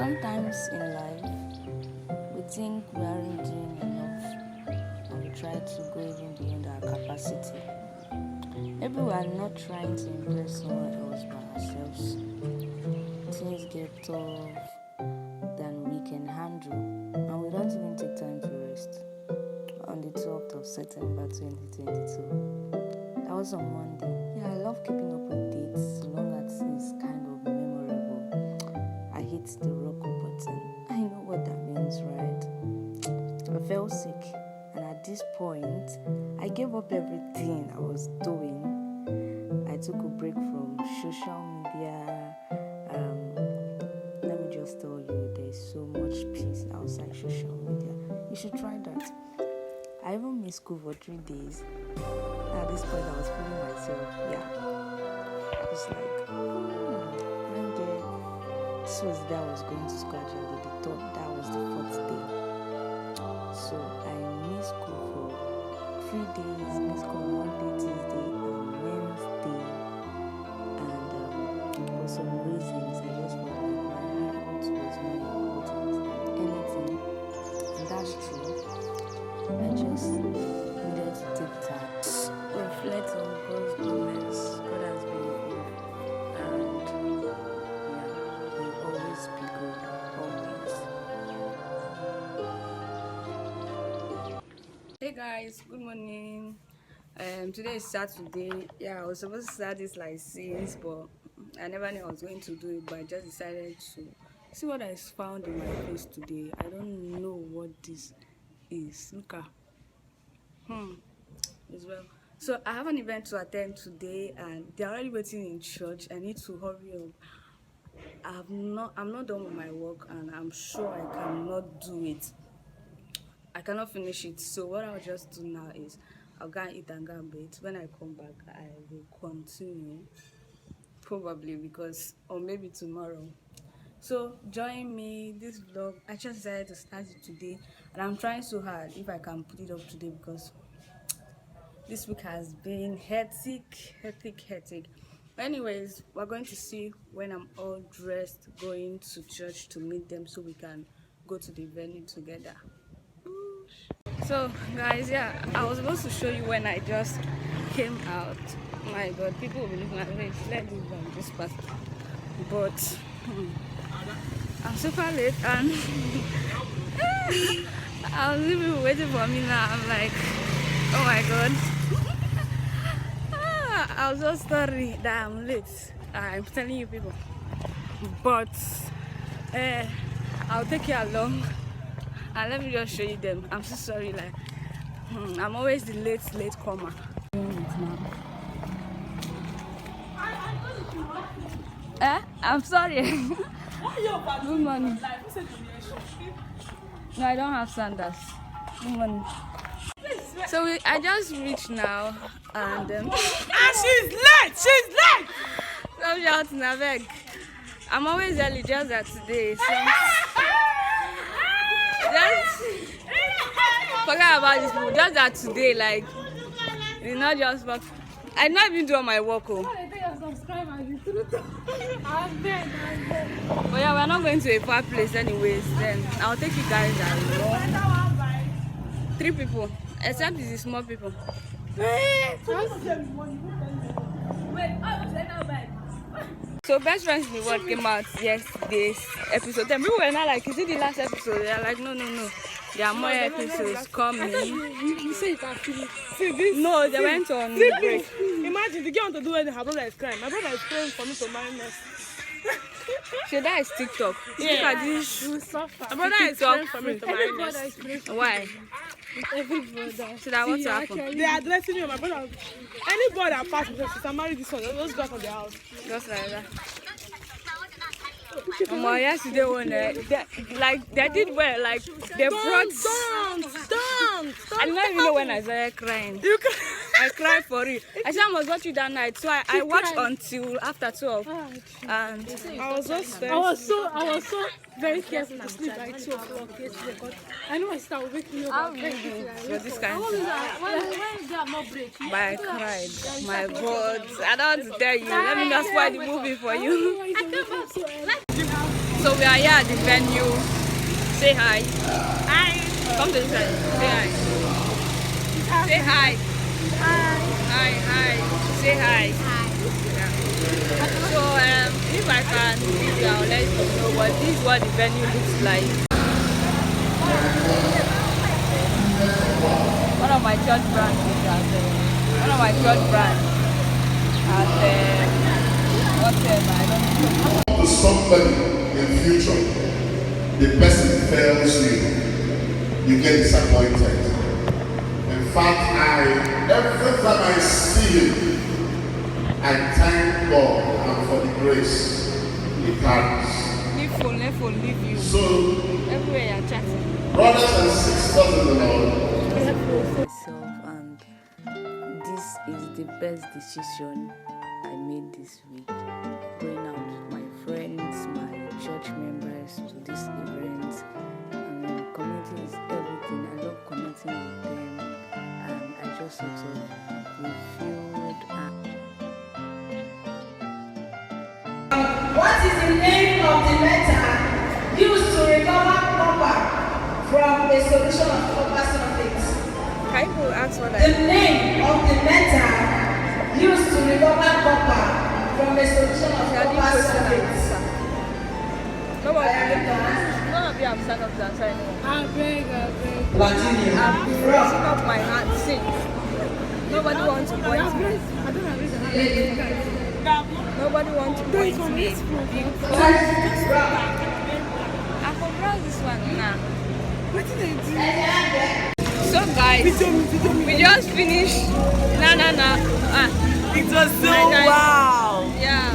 Sometimes in life, we think we aren't doing enough and we try to go even beyond our capacity. Maybe we are not trying to impress someone else but ourselves. Things get tough than we can handle, and we don't even take time to rest. On the 12th of September 2022, that was on Monday. Yeah, I love keeping up with dates so long as it's kind of memorable. I hit the rock button. I know what that means, right? I fell sick, and at this point, I gave up everything I was doing. I took a break from social media. Let me just tell you, there's so much peace outside social media. You should try that. I even missed school for 3 days. At this point, I was feeling myself. Yeah, it's like when the Tuesday I was going to school, actually, they thought that was the 4th day. So I missed school for 3 days. Missed school Monday, Tuesday, and Wednesday. And for some reasons, I just felt like my health was more important than anything. And that's true. I just needed to take time to reflect on God's goodness. God has been good, and He will always be good, always. Hey guys, good morning. Today is Saturday. Yeah, I was supposed to start this like since, but I never knew I was going to do it. But I just decided to see what I found in my face today. I don't know what this is. Look at as well. So I have an event to attend today, and they're already waiting in church. I need to hurry up. I'm not done with my work, and I'm sure I cannot do it. I cannot finish it. So what I'll just do now is I'll go and eat and go and bed. When I come back, I will continue, probably, because or maybe tomorrow. So join me this vlog. I just decided to start it today, and I'm trying so hard if I can put it up today because this week has been hectic. Anyways, we're going to see when I'm all dressed going to church to meet them so we can go to the venue together. So guys, yeah, I was supposed to show you when I just came out. Oh my god, people will be looking at me. Let me go on this path. But I'm super late, and I was even waiting for me now. I'm like, oh my god. I was just sorry that I'm late. I'm telling you people. But I'll take you along and let me just show you them. I'm so sorry, like I'm always the late comer. I'm sorry. Good morning. No, I don't have sandals. Good morning. So I just reached now, and she's late. I'm shouting, I beg. I'm always early, just that today. So just forget about this people. Just that today, like it's not just work. I not even do my work. Oh. But yeah, we're not going to a far place anyways. Then I'll take you guys along. 3 people, except this is small people. So Best Friends in the World came out yesterday's episode. Then people were not like, is it the last episode? They're like, no. There are more episodes coming. You say you can see this. No, they went on break. Imagine the girl want to do anything, her brother is crying. My brother is praying for me to marry next. So that is TikTok. Yeah. Look at this. My brother is praying for me to marry next. Why? Every brother. So that what happened? They are addressing you, my brother. Any boy that passes because sister marry this one, those girls from their house. Just like that. Yesterday when they did well, like they brought. Don't. I did not even know when I started crying. I cried for it. I said I must watch it that night, so I watched until after 12. And I was so stressed. I was so very careful to sleep by 2 o'clock yesterday. But I know my sister will wake me up. how you do with this kind of thing? When they are not break. But I cried. My God, I don't want to tell you. Let me not spoil the movie for you. So we are here at the venue. Say hi. Hi. Come to this side. Say hi. Say hi. Hi. Hi. Hi. Say hi. Hi. Yeah. So if I can video, I'll let you know what this is what the venue looks like. One of my church branches one of my church branch whatever, I don't know. To somebody in future, the person fails you, you get disappointed. In fact, every time I see him, I thank God and for the grace he carries. Leave phone, leave you. So, everywhere you're chatting. brothers and sisters in the Lord, myself, and this is the best decision I made this week. Going out with my friends, my church members to this event. Community is everything. I love connecting with them, and I just sort of refilled. What is the name of the method used to recover copper from a solution of copper sulfate? Can you ask what The name of the method used to recover copper from a solution of copper sulfate. None of you have started up to answer anymore. I beg. Platinum. I've been raising up my hand since. Nobody wants to point me. I don't know. Nobody wants to point me. I can browse this one now. What did I do? So guys, we just finished. No. It was so wow. Yeah.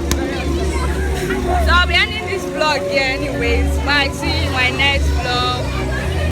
So I'll be ending this vlog here anyways. Bye. See you in my next vlog.